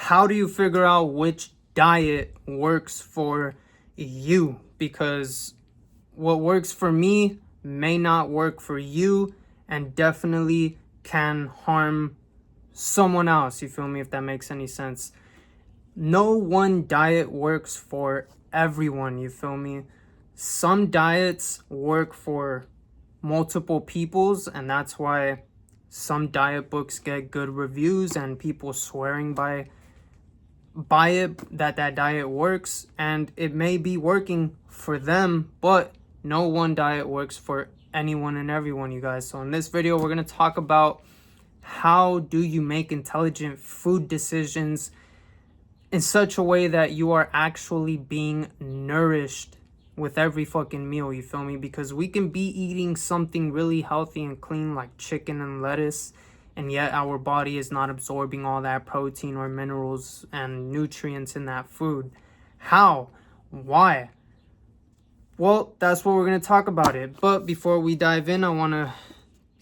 how do you figure out which diet works for you? Because what works for me may not work for you and definitely can harm someone else. You feel me? If that makes any sense. No one diet works for everyone. You feel me? Some diets work for multiple peoples, and that's why some diet books get good reviews and people swearing by it that diet works, and it may be working for them, but no one diet works for anyone and everyone, you guys. So in this video, we're going to talk about how do you make intelligent food decisions in such a way that you are actually being nourished with every fucking meal, you feel me? Because we can be eating something really healthy and clean like chicken and lettuce, and yet our body is not absorbing all that protein or minerals and nutrients in that food. How? Why? Well, that's what we're going to talk about it. But before we dive in, I want to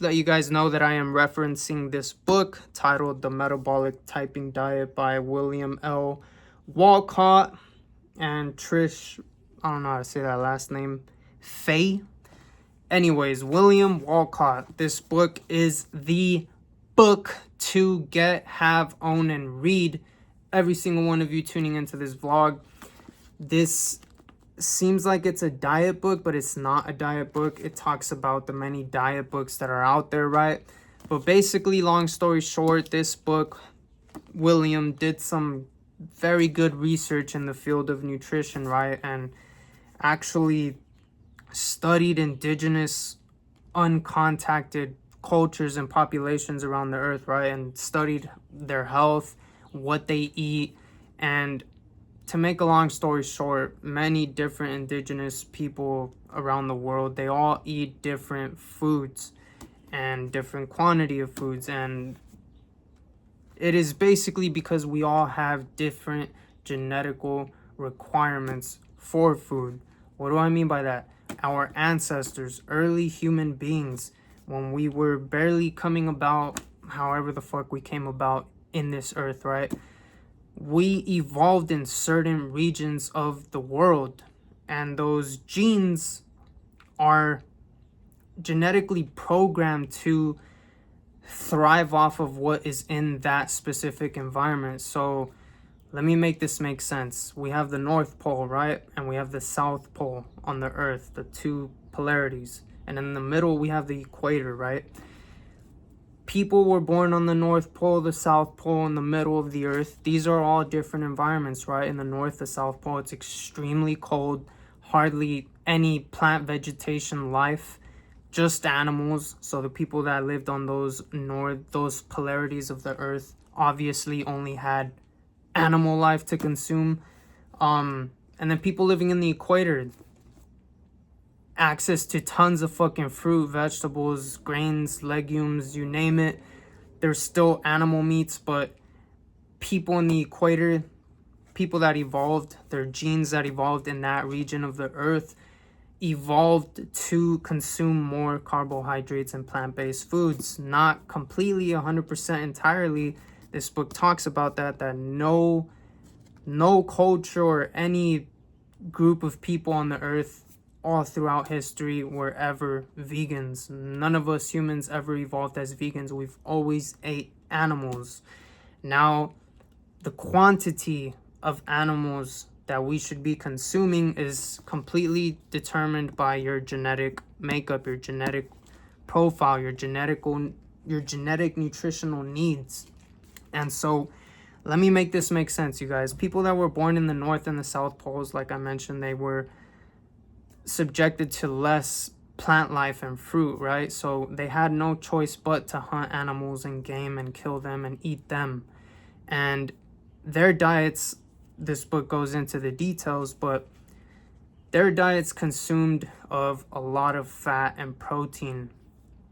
let you guys know that I am referencing this book titled The Metabolic Typing Diet by William L. Walcott and Trish, I don't know how to say that last name, Faye. Anyways, William Walcott. This book is the book to get, have, own, and read. Every single one of you tuning into this vlog. This seems like it's a diet book, but it's not a diet book. It talks about the many diet books that are out there, right? But basically, long story short, this book, William did some very good research in the field of nutrition, right? And actually studied indigenous uncontacted cultures and populations around the earth, right? And studied their health, what they eat. And to make a long story short, many different indigenous people around the world, they all eat different foods and different quantity of foods. And it is basically because we all have different genetical requirements for food. What do I mean by that? Our ancestors, early human beings, when we were barely coming about, however the fuck we came about in this earth, right? We evolved in certain regions of the world, and those genes are genetically programmed to thrive off of what is in that specific environment. So let me make this make sense. We have the North Pole, right? And we have the South Pole on the Earth, the two polarities. And in the middle, we have the equator, right? People were born on the North Pole, the South Pole, in the middle of the Earth. These are all different environments, right? In the North, the South Pole, it's extremely cold, hardly any plant vegetation life, just animals. So the people that lived on those polarities of the Earth obviously only had animal life to consume. And then people living in the equator, access to tons of fucking fruit, vegetables, grains, legumes, you name it. There's still animal meats, but people in the equator, people that evolved, their genes that evolved in that region of the earth, evolved to consume more carbohydrates and plant-based foods. Not completely 100% entirely. This book talks about that no culture or any group of people on the earth all throughout history were ever vegans. None of us humans ever evolved as vegans. We've always ate animals. Now, the quantity of animals that we should be consuming is completely determined by your genetic makeup, your genetic profile, your genetic nutritional needs. And so let me make this make sense, you guys. People that were born in the North and the South Poles, like I mentioned, they were subjected to less plant life and fruit, right? So they had no choice but to hunt animals and game and kill them and eat them. And their diets, this book goes into the details, but their diets consumed of a lot of fat and protein.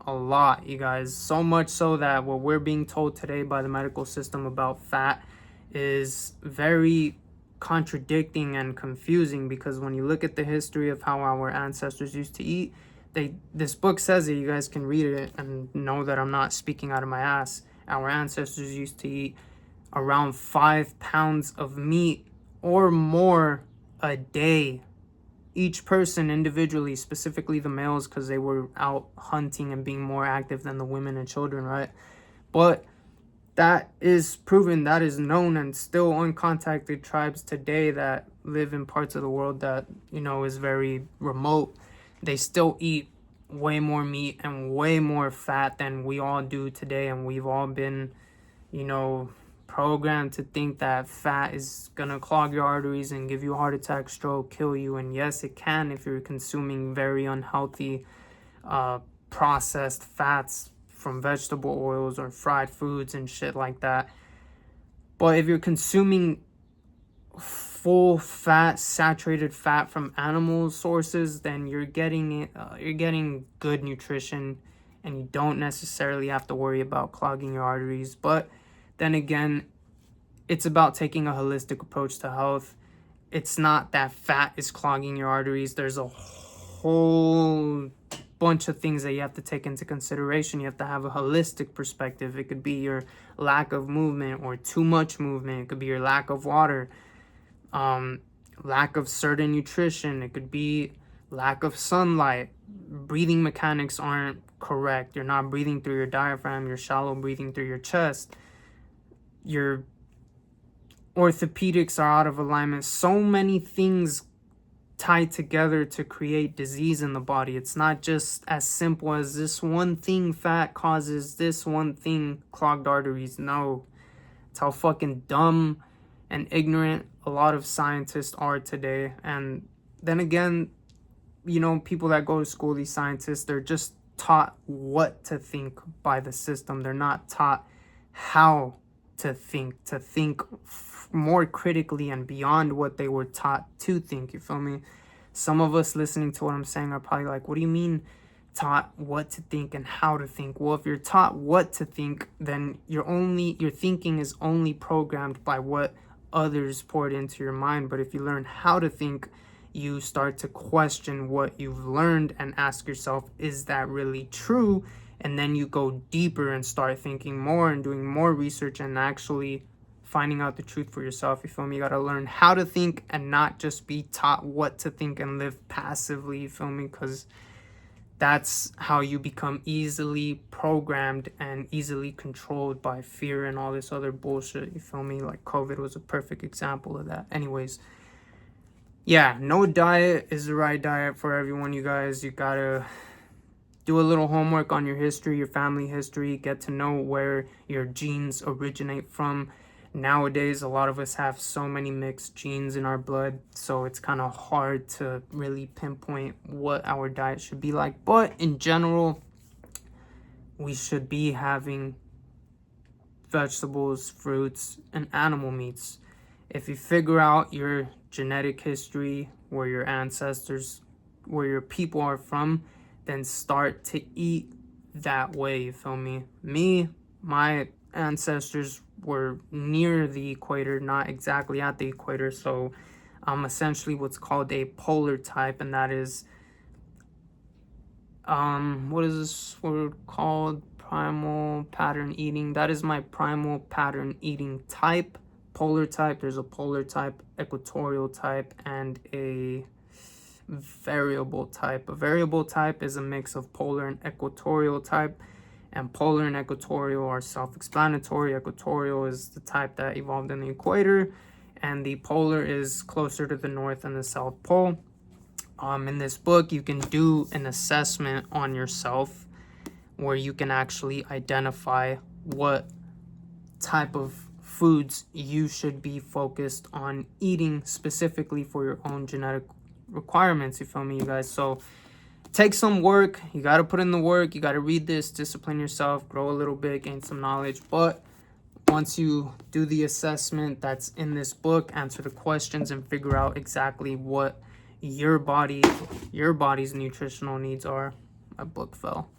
A lot, you guys. So much so that what we're being told today by the medical system about fat is very contradicting and confusing, because when you look at the history of how our ancestors used to eat, this book says it, you guys can read it and know that I'm not speaking out of my ass. Our ancestors used to eat around 5 pounds of meat or more a day. Each person individually, specifically the males, because they were out hunting and being more active than the women and children, right? But that is proven, that is known, and still uncontacted tribes today that live in parts of the world that, you know, is very remote. They still eat way more meat and way more fat than we all do today. And we've all been, you know, programmed to think that fat is gonna clog your arteries and give you a heart attack, stroke, kill you. And yes, it can if you're consuming very unhealthy processed fats from vegetable oils or fried foods and shit like that. But if you're consuming full fat, saturated fat from animal sources, then you're getting good nutrition, and you don't necessarily have to worry about clogging your arteries. But then again, it's about taking a holistic approach to health. It's not that fat is clogging your arteries. There's a whole bunch of things that you have to take into consideration. You have to have a holistic perspective. It could be your lack of movement or too much movement. It could be your lack of water, lack of certain nutrition. It could be lack of sunlight. Breathing mechanics aren't correct. You're not breathing through your diaphragm. You're shallow breathing through your chest. Your orthopedics are out of alignment. So many things tied together to create disease in the body. It's not just as simple as this one thing fat causes this one thing clogged arteries. No, it's how fucking dumb and ignorant a lot of scientists are today. And then again, you know, people that go to school, these scientists, they're just taught what to think by the system. They're not taught how to think more critically and beyond what they were taught to think. You feel me? Some of us listening to what I'm saying are probably like, what do you mean taught what to think and how to think? Well, if you're taught what to think, then your thinking is only programmed by what others poured into your mind. But if you learn how to think, you start to question what you've learned and ask yourself, is that really true? And then you go deeper and start thinking more and doing more research and actually finding out the truth for yourself. You feel me? You gotta learn how to think and not just be taught what to think and live passively. You feel me? Because that's how you become easily programmed and easily controlled by fear and all this other bullshit. You feel me? Like COVID was a perfect example of that. Anyways, yeah, no diet is the right diet for everyone, you guys. You gotta do a little homework on your history, your family history, get to know where your genes originate from. Nowadays, a lot of us have so many mixed genes in our blood, so it's kind of hard to really pinpoint what our diet should be like. But in general, we should be having vegetables, fruits, and animal meats. If you figure out your genetic history, where your ancestors, where your people are from, then start to eat that way. You feel me? My ancestors were near the equator, not exactly at the equator, so I'm essentially what's called a polar type, and that is what is this word called? Primal pattern eating. That is my primal pattern eating type. Polar type. There's a polar type, equatorial type, and a variable type. A variable type is a mix of polar and equatorial type, and polar and equatorial are self-explanatory. Equatorial is the type that evolved in the equator, and the polar is closer to the north and the south pole. In this book, you can do an assessment on yourself where you can actually identify what type of foods you should be focused on eating specifically for your own genetic requirements. You feel me, you guys? So take some work. You got to put in the work. You got to read this, discipline yourself, grow a little bit, gain some knowledge. But once you do the assessment that's in this book, answer the questions and figure out exactly what your body's nutritional needs are. My book fell.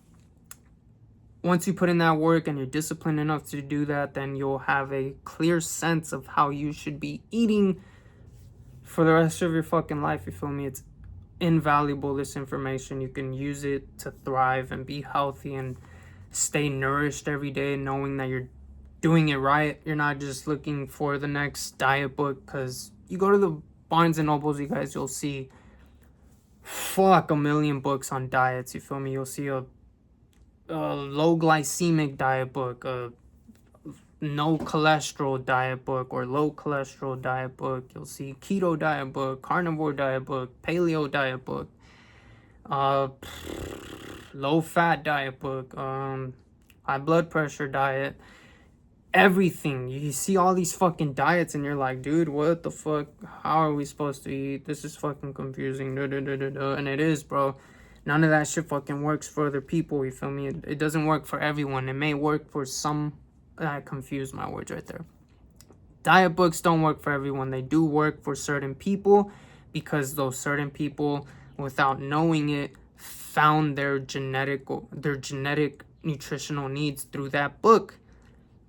Once you put in that work and you're disciplined enough to do that, then you'll have a clear sense of how you should be eating for the rest of your fucking life. You feel me? It's invaluable, this information. You can use it to thrive and be healthy and stay nourished every day, knowing that you're doing it right. You're not just looking for the next diet book, because you go to the Barnes and Nobles, you guys, you'll see fuck a million books on diets. You feel me? You'll see a low glycemic diet book, a no cholesterol diet book or low cholesterol diet book. You'll see keto diet book, carnivore diet book, paleo diet book, uh low fat diet book, high blood pressure diet, everything. You see all these fucking diets and you're like, dude, what the fuck? How are we supposed to eat? This is fucking confusing. And it is, bro. None of that shit fucking works for other people. You feel me? It doesn't work for everyone. It may work for some. I confused my words right there. Diet books don't work for everyone. They do work for certain people, because those certain people, without knowing it, found their genetic nutritional needs through that book.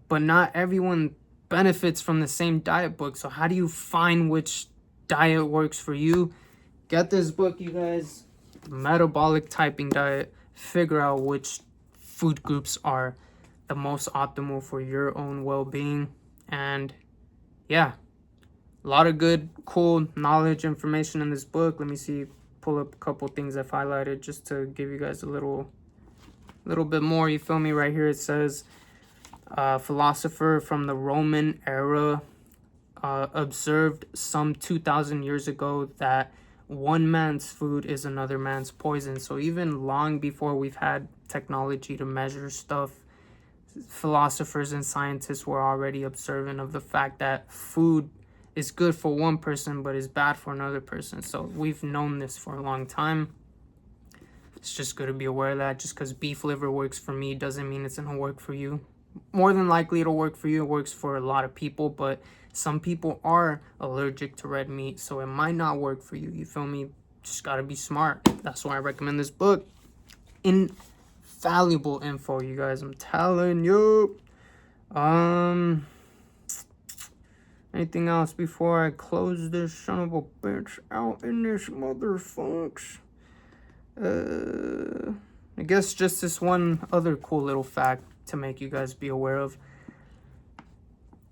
But not everyone benefits from the same diet book. So how do you find which diet works for you? Get this book, you guys. Metabolic Typing Diet. Figure out which food groups are the most optimal for your own well-being. And yeah, a lot of good, cool knowledge, information in this book. Let me see, pull up a couple things I've highlighted just to give you guys a little bit more. You feel me? Right here it says, philosopher from the Roman era observed some 2,000 years ago that one man's food is another man's poison. So even long before we've had technology to measure stuff, philosophers and scientists were already observant of the fact that food is good for one person but is bad for another person. So we've known this for a long time. It's just good to be aware of that. Just because beef liver works for me doesn't mean it's gonna work for you. More than likely it'll work for you. It works for a lot of people, but some people are allergic to red meat, so it might not work for you. You feel me? Just gotta be smart. That's why I recommend this book. Infallible info, you guys. I'm telling you. Anything else before I close this son of a bitch out in this motherfucks? I guess just this one other cool little fact to make you guys be aware of.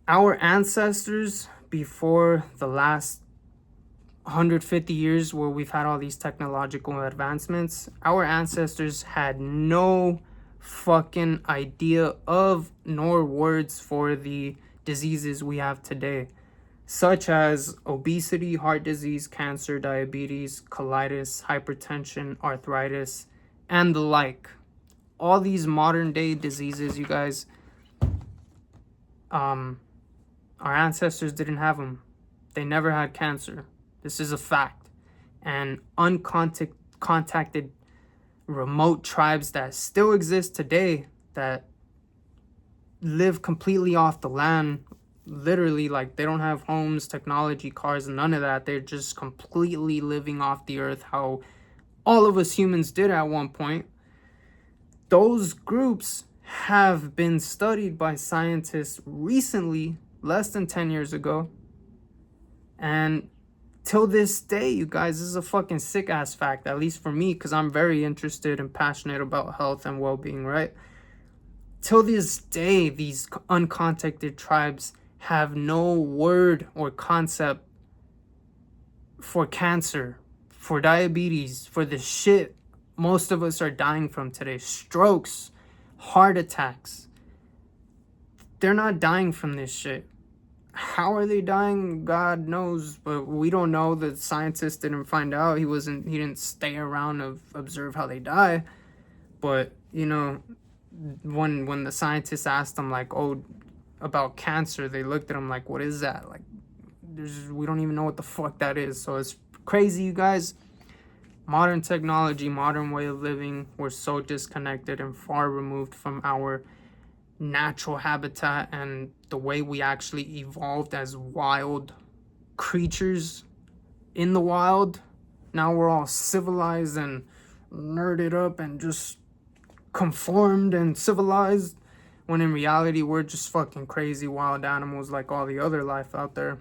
Our ancestors, before the last 150 years where we've had all these technological advancements, our ancestors had no fucking idea of nor words for the diseases we have today, such as obesity, heart disease, cancer, diabetes, colitis, hypertension, arthritis, and the like. All these modern day diseases, you guys, our ancestors didn't have them. They never had cancer. This is a fact. And uncontacted remote tribes that still exist today that live completely off the land, literally, like, they don't have homes, technology, cars, none of that. They're just completely living off the earth how all of us humans did at one point. Those groups have been studied by scientists recently, less than 10 years ago. And till this day, you guys, this is a fucking sick ass fact, at least for me, because I'm very interested and passionate about health and well-being, right? Till this day, these uncontacted tribes have no word or concept for cancer, for diabetes, for the shit most of us are dying from today. Strokes, heart attacks. They're not dying from this shit. How are they dying? God knows, but we don't know. The scientist didn't find out. He didn't stay around to observe how they die. But, you know, when the scientists asked them, like, oh, about cancer, they looked at him like, what is that? Like, we don't even know what the fuck that is. So it's crazy, you guys. Modern technology, modern way of living, we're so disconnected and far removed from our natural habitat and the way we actually evolved as wild creatures in the wild. Now we're all civilized and nerded up and just conformed and civilized, when in reality we're just fucking crazy wild animals like all the other life out there.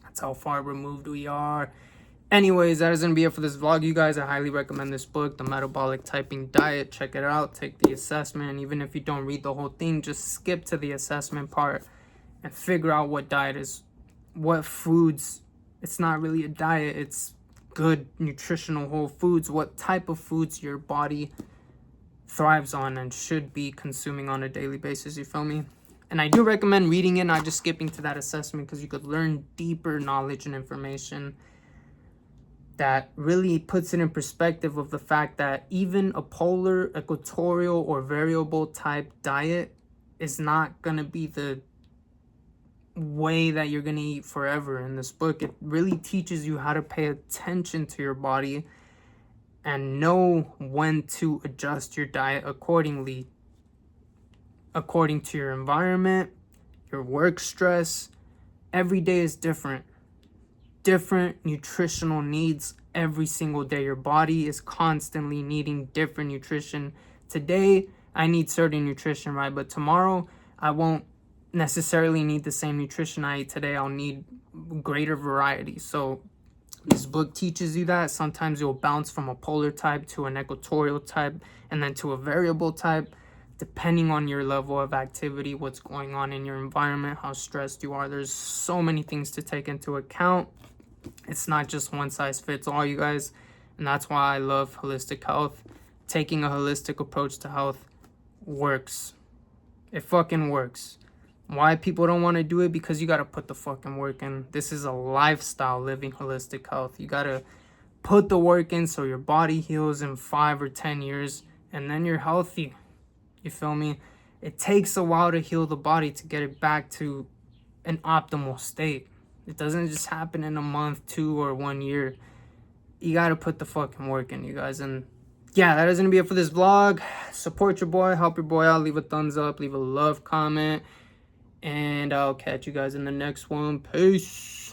That's how far removed we are. Anyways, that is going to be it for this vlog, you guys. I highly recommend this book, The Metabolic Typing Diet. Check it out. Take the assessment. And even if you don't read the whole thing, just skip to the assessment part and figure out what diet is, what foods. It's not really a diet. It's good, nutritional whole foods. What type of foods your body thrives on and should be consuming on a daily basis. You feel me? And I do recommend reading it, not just skipping to that assessment, because you could learn deeper knowledge and information that really puts it in perspective of the fact that even a polar, equatorial, or variable type diet is not going to be the way that you're going to eat forever. In this book, it really teaches you how to pay attention to your body and know when to adjust your diet accordingly, according to your environment, your work stress. Every day is different nutritional needs every single day. Your body is constantly needing different nutrition. Today I need certain nutrition, right? But tomorrow I won't necessarily need the same nutrition I eat today. I'll need greater variety. So this book teaches you that sometimes you'll bounce from a polar type to an equatorial type and then to a variable type, depending on your level of activity, what's going on in your environment, how stressed you are. There's so many things to take into account. It's not just one size fits all, you guys. And that's why I love holistic health. Taking a holistic approach to health works. It fucking works. Why people don't want to do it? Because you got to put the fucking work in. This is a lifestyle, living holistic health. You got to put the work in so your body heals in 5 or 10 years. And then you're healthy. You feel me? It takes a while to heal the body, to get it back to an optimal state. It doesn't just happen in a month, 2 or 1 year. You got to put the fucking work in, you guys. And yeah, that is going to be it for this vlog. Support your boy. Help your boy out. Leave a thumbs up. Leave a love comment. And I'll catch you guys in the next one. Peace.